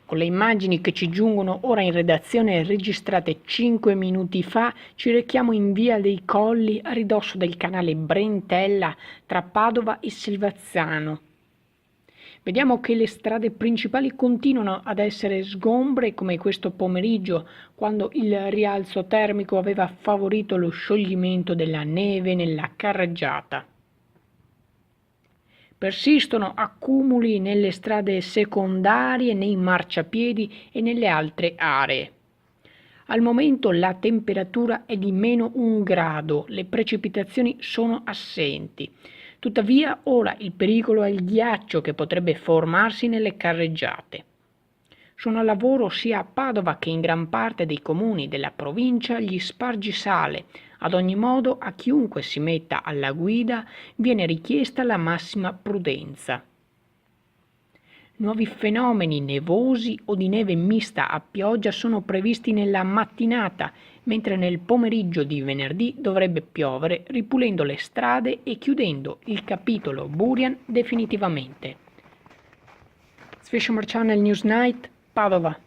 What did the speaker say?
Con le immagini che ci giungono ora in redazione registrate 5 minuti fa, ci rechiamo in via dei Colli a ridosso del canale Brentella tra Padova e Silvazzano. Vediamo che le strade principali continuano ad essere sgombre come questo pomeriggio, quando il rialzo termico aveva favorito lo scioglimento della neve nella carreggiata. Persistono accumuli nelle strade secondarie, nei marciapiedi e nelle altre aree. Al momento la temperatura è di -1 grado, le precipitazioni sono assenti. Tuttavia ora il pericolo è il ghiaccio che potrebbe formarsi nelle carreggiate. Sono a lavoro sia a Padova che in gran parte dei comuni della provincia gli spargisale. Ad ogni modo, a chiunque si metta alla guida viene richiesta la massima prudenza. Nuovi fenomeni nevosi o di neve mista a pioggia sono previsti nella mattinata, mentre nel pomeriggio di venerdì dovrebbe piovere, ripulendo le strade e chiudendo il capitolo Burian definitivamente. Sfisciamer Channel News Night, Padova.